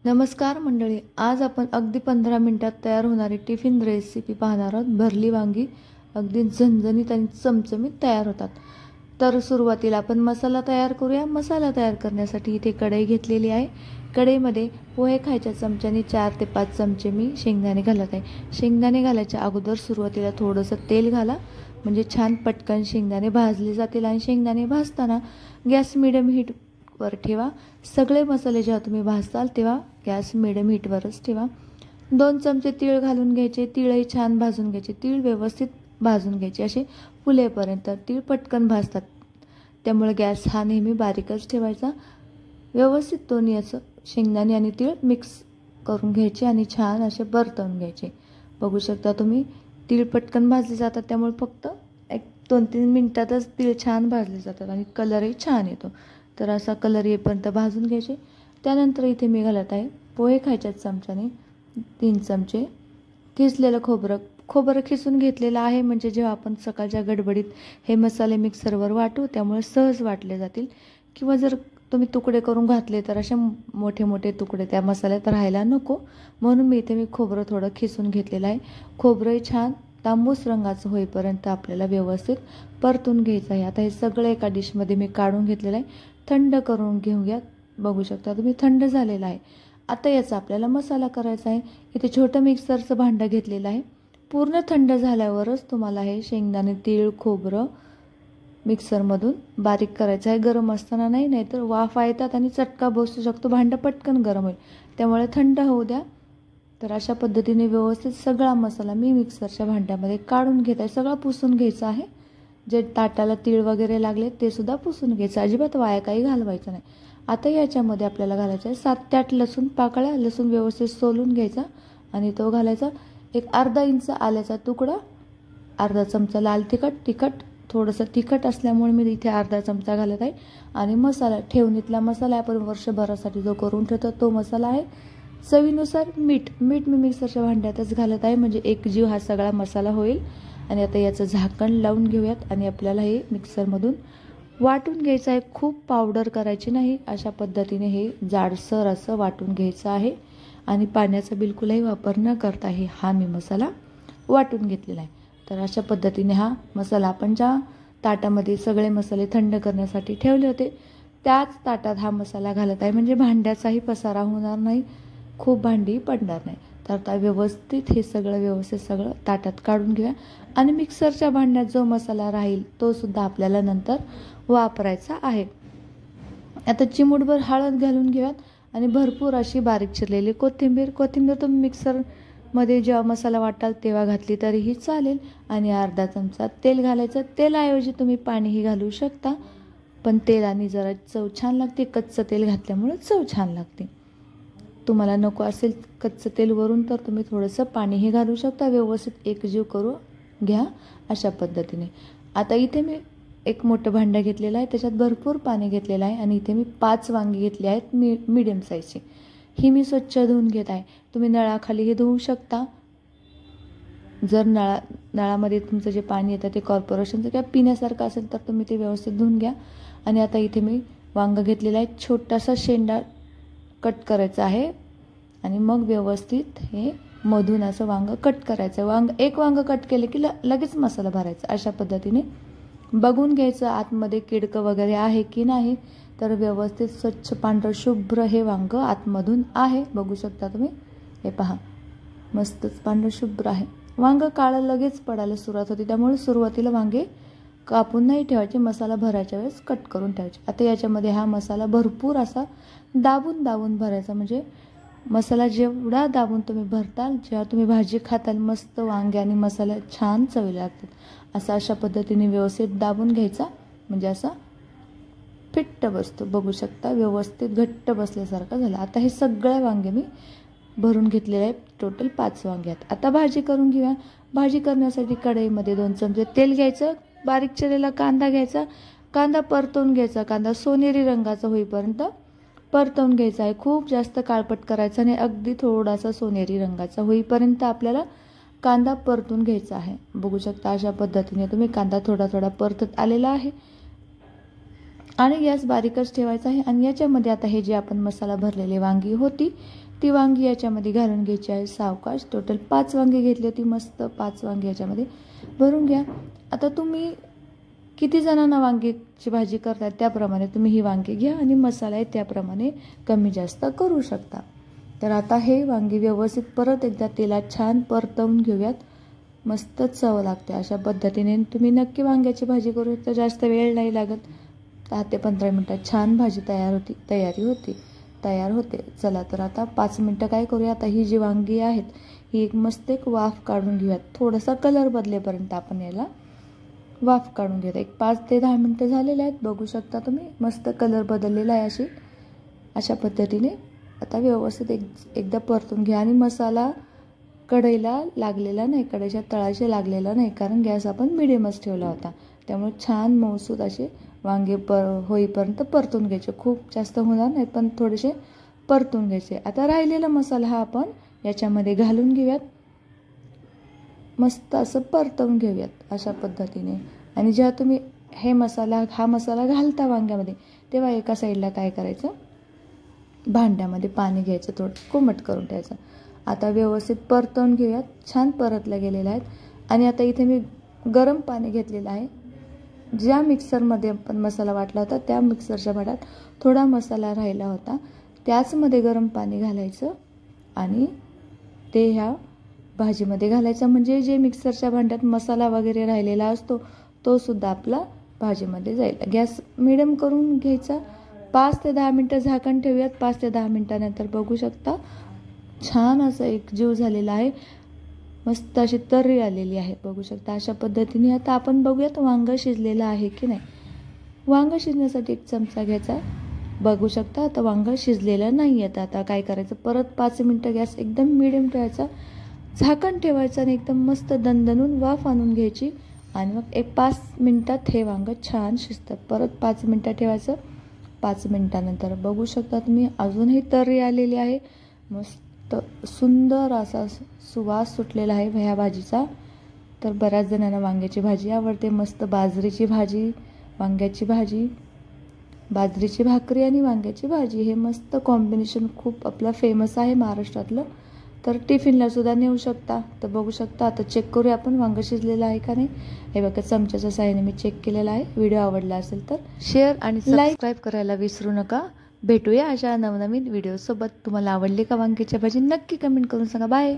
नमस्कार मंडळी, आज आपण अगदी 15 मिनिटात तयार होणारी टिफिन रेसिपी पाहणार आहोत। भरली वांगी अगदी झणझणीत आणि चमचमीत तयार होतात। तर सुरुवातीला आपण मसाला तयार करूया। मसाला तयार करण्यासाठी इथे कढई घेतलेली आहे। कढईमध्ये पोहे खायच्या चमच्याने 4 ते 5 चमचे मी शेंगदाणे घालत आहे। शेंगदाणे घालायच्या अगोदर सुरुवातीला थोडंसं तेल घाला, म्हणजे छान पटकन शेंगदाणे भाजले जातील। आणि शेंगदाणे भाजताना गॅस मीडियम हीट वर ठेवा। सगळे मसाले जेव्हा तुम्ही भाजताल तेव्हा गॅस मीडियम हीटवरच ठेवा। 2 चमचे तीळ घालून घ्यायचे। तीळही छान भाजून घ्यायचे। तीळ व्यवस्थित भाजून घ्यायचे, असे फुलेपर्यंत। तीळ पटकन भाजतात, त्यामुळे गॅस हा नेहमी बारीकच ठेवायचा। व्यवस्थित दोन्ही असं शेंगदाणे आणि तीळ मिक्स करून घ्यायचे आणि छान असे परतवून घ्यायचे। बघू शकता तुम्ही, तीळ पटकन भाजले जातात, त्यामुळे फक्त 1-2-3 मिनिटातच तीळ छान भाजले जातात आणि कलरही छान येतो। तर असा कलर येईपर्यंत भाजून घ्यायचे। त्यानंतर इथे मी घालत आहे पोहे खायच्या चमच्याने 3 चमचे किसलेलं खोबरं खिसून घेतलेलं आहे, म्हणजे जेव्हा आपण सकाळच्या गडबडीत हे मसाले मिक्सरवर वाटू त्यामुळे सहज वाटले जातील। किंवा जर तुम्ही तुकडे करून घातले तर असे मोठे मोठे तुकडे त्या मसाल्यात राहायला नको, म्हणून मी खोबरं थोडं खिसून घेतलेलं आहे। खोबरंही छान तांबूस रंगाचं होईपर्यंत आपल्याला व्यवस्थित परतून घ्यायचं आहे। आता हे सगळं एका डिशमध्ये मी काढून घेतलेलं आहे। थंड करून घेऊया। बघू शकता तुम्ही, थंड झालेला आहे। आता याचा आपल्याला मसाला करायचा आहे। इथे छोटं मिक्सरचं भांडं घेतलेलं आहे। पूर्ण थंड झाल्यावरच तुम्हाला हे शेंगदाणे, तीळ, खोबरं मिक्सरमधून बारीक करायचं आहे। गरम असताना नाही, नाहीतर वाफा येतात आणि चटका बसू शकतो, भांडं पटकन गरम होईल। त्यामुळे थंड होऊ द्या। तर अशा पद्धतीने व्यवस्थित सगळा मसाला मी मिक्सरच्या भांड्यामध्ये काढून घेत आहे। सगळा पुसून घ्यायचा आहे। जे ताटाला तीळ वगैरे लागले ते सुद्धा पुसून घ्यायचं, अजिबात वाया काही घालवायचं नाही। आता याच्यामध्ये आपल्याला घालायचं आहे 7 ते 8 लसूण पाकळ्या। लसूण व्यवस्थित सोलून घ्यायचा आणि तो घालायचा। एक अर्धा इंच आल्याचा तुकडा, अर्धा चमचा लाल तिखट थोडंसं तिखट असल्यामुळे मी इथे अर्धा चमचा घालत आहे। आणि मसाला ठेवणीतला मसाला आपण वर्षभरासाठी जो करून ठेवतो तो मसाला आहे। चवीनुसार मीठ मी मिक्सरच्या भांड्यातच घालत आहे, म्हणजे एकजीव हा सगळा मसाला होईल। आणि आता याचं झाकण लावून घेऊयात आणि आपल्याला हे मिक्सरमधून वाटून घ्यायचं आहे। खूप पावडर करायची नाही, अशा पद्धतीने हे जाडसर असं वाटून घ्यायचं आहे। आणि पाण्याचा बिलकुलही वापर न करता हा मी मसाला वाटून घेतलेला आहे। तर अशा पद्धतीने हा मसाला आपण ज्या ताटामध्ये सगळे मसाले थंड करण्यासाठी ठेवले होते त्याच ताटात हा मसाला घालत आहे, म्हणजे भांड्याचाही पसारा होणार नाही, खूप भांडी पडणार नाही। तर आता व्यवस्थित हे सगळं ताटात काढून घेऊया। आणि मिक्सरच्या भांड्यात जो मसाला राहील तो सुद्धा आपल्याला नंतर वापरायचा आहे। आता चिमूटभर हळद घालून घेऊयात आणि भरपूर अशी बारीक चिरलेली कोथिंबीर तुम्ही मिक्सरमध्ये जेव्हा मसाला वाटाल तेव्हा घातली तरीही चालेल। आणि अर्धा चमचा तेल घालायचं। तेलाऐवजी तुम्ही पाणीही घालू शकता, पण तेलाने जरा चव छान लागते। कच्चं तेल घातल्यामुळे चव छान लागते। तुम्हाला नको असेल कच्चं तेल वरून तर तुम्ही थोडंसं पाणीही घालू शकता। व्यवस्थित एकजीव करून घ्या अशा पद्धतीने। आता इथे मी एक मोठं भांडं घेतलेलं आहे, त्याच्यात भरपूर पाणी घेतलेलं आहे। आणि इथे मी 5 वांगी घेतली आहेत मीडियम साईजची। ही मी स्वच्छ धुवून घेत आहे। तुम्ही नळाखालीही धुवू शकता। जर नळामध्ये तुमचं जे पाणी येतं ते कॉर्पोरेशनचं किंवा पिण्यासारखं असेल तर तुम्ही ते व्यवस्थित धुवून घ्या। आणि आता इथे मी वांग घेतलेलं आहे। छोटासा शेंडा कट करायचा आहे आणि मग व्यवस्थित हे मधून असं वांग कट करायचं। एक वांग कट केले की लगेच मसाला भरायचा। अशा पद्धतीने बघून घ्यायचं आतमध्ये किडकं वगैरे आहे की नाही। तर व्यवस्थित स्वच्छ पांढरं शुभ्र हे वांग आतमधून आहे, बघू शकता तुम्ही। हे पहा, मस्तच पांढरं शुभ्र आहे। वांग काळं लगेच पडायला सुरुवात होती, त्यामुळे सुरुवातीला वांगे कापून नाही ठेवायचे, मसाला भरायच्या वेळेस कट करून ठेवायचे। आता याच्यामध्ये हा मसाला भरपूर असा दाबून भरायचा, म्हणजे मसाला जेवढा दाबून तुम्ही भरताल, जेव्हा तुम्ही भाजी खाताल मस्त वांगे आणि मसाला छान चवीला लागतात। अशा पद्धतीने व्यवस्थित दाबून घ्यायचा, म्हणजे असा फिट्ट बसतो। बघू शकता व्यवस्थित घट्ट बसल्यासारखं झालं। आता हे सगळे वांगे मी भरून घेतलेले आहेत। टोटल 5 वांगे आहेत। आता भाजी करून घेऊया। भाजी करण्यासाठी कढईमध्ये 2 चमचे तेल घ्यायचं। बारीक चिरलेला कांदा घ्यायचा। कांदा परतवून घ्यायचा। कांदा सोनेरी रंगाचा होईपर्यंत परतवून घ्यायचा आहे। खूप जास्त काळपट करायचा नाही, अगदी थोडासा सोनेरी रंगाचा होईपर्यंत आपल्याला कांदा परतून घ्यायचा आहे। बघू शकता अशा पद्धतीने तुम्ही कांदा थोडा परतत आलेला आहे। आणि गॅस बारीकच ठेवायचा आहे। आणि याच्यामध्ये आता हे जे आपण मसाला भरलेली वांगी होती ती वांगी याच्यामध्ये घालून घ्यायची आहे सावकाश. टोटल 5 वांगी घेतली होती. मस्त 5 वांगी याच्यामध्ये भरून घ्या. आता तुम्ही किती जणांना वांगीची भाजी करताय त्याप्रमाणे तुम्ही ही वांगी घ्या आणि मसाला आहे त्याप्रमाणे कमी जास्त करू शकता. तर आता हे वांगी व्यवस्थित परत एकदा तेलात छान परतवून घेऊयात. मस्त चव लागते. अशा पद्धतीने तुम्ही नक्की वांग्याची भाजी करू शकता. जास्त वेळ नाही लागत. 10 ते 15 मिनिटात छान भाजी तयार होते. चला तर आता 5 मिनिटं काय करूया. आता ही जी वांगी आहेत ही एक मस्त एक वाफ काढून घेऊयात. थोडासा कलर बदलेपर्यंत आपण याला वाफ काढून घेऊयात. एक 5 ते 10 मिनिटं झालेले आहेत. बघू शकता तुम्ही मस्त कलर बदललेला आहे. अशा पद्धतीने आता व्यवस्थित एकदा परतून घ्या. आणि मसाला कढईला लागलेला नाही, कढईच्या तळाशी लागलेला नाही, कारण गॅस आपण मिडियमच ठेवला होता. त्यामुळे छान मऊसूत असे वांगे होईपर्यंत परतून घ्यायचे. खूप जास्त होणार नाही पण थोडेसे परतून घ्यायचे. आता राहिलेला मसाला हा आपण याच्यामध्ये घालून घेऊयात. मस्त असं परतवून घेऊयात अशा पद्धतीने. आणि जेव्हा तुम्ही हा मसाला घालता वांग्यामध्ये तेव्हा एका साईडला काय करायचं, भांड्यामध्ये पाणी घ्यायचं, थोडं कोमट करून ठेवायचं. आता व्यवस्थित परतवून घेऊयात. छान परतल्या गेलेल्या आहेत. आणि आता इथे मी गरम पाणी घेतलेलं आहे. ज्या मिक्सरमध्ये आपण मसाला वाटला होता त्या मिक्सरच्या भांड्यात थोडा मसाला राहिला होता, त्याचमध्ये गरम पाणी घालायचं आणि ते ह्या भाजीमध्ये घालायचं. म्हणजे जे मिक्सरच्या भांड्यात मसाला वगैरे राहिलेला असतो तो सुद्धा आपला भाजीमध्ये जाईल. गॅस मिडियम करून घ्यायचा. 5 ते 10 मिनिटं झाकण ठेवूयात. 5 ते 10 मिनिटानंतर बघू शकता छान असं एकजीव झालेला आहे. मस्त अशी तर्री आलेली आहे. बघू शकता अशा पद्धतीने. आता आपण बघूयात वांगं शिजलेलं आहे की नाही. वांगं शिजण्यासाठी 1 चमचा घ्यायचा. बघू शकता आता वांगं शिजलेलं नाही आहे. आता काय करायचं, परत 5 मिनिटं गॅस एकदम मिडियम ठेवायचा, झाकण ठेवायचं आणि एकदम मस्त दणदणून वाफ आणून घ्यायची. आणि मग 5 मिनिटात हे वांगं छान शिजतं. परत 5 मिनिटं ठेवायचं. 5 मिनिटानंतर बघू शकता तुम्ही अजूनही तर्री आलेली आहे. मस्त सुंदर असा सुवास सुटलेला आहे ह्या भाजीचा. तर बऱ्याच जणांना वांग्याची भाजी आवडते. मस्त बाजरीची भाजी, वांग्याची भाजी, बाजरीची भाकरी आणि वांग्याची भाजी हे मस्त कॉम्बिनेशन खूप आपलं फेमस आहे महाराष्ट्रातलं. तर टिफिनला सुद्धा नेऊ शकता. तर बघू शकता आता चेक करूया आपण वांगं शिजलेलं आहे का नाही. हे बघा चमच्याच्या साहाय्याने मी चेक केलेला आहे. व्हिडिओ आवडला असेल तर शेअर आणि सबस्क्राईब करायला विसरू नका. भेटूया अशा नवनवीन व्हिडिओसोबत. तुम्हाला आवडली का वांग्याची भाजी नक्की कमेंट करून सांगा. बाय.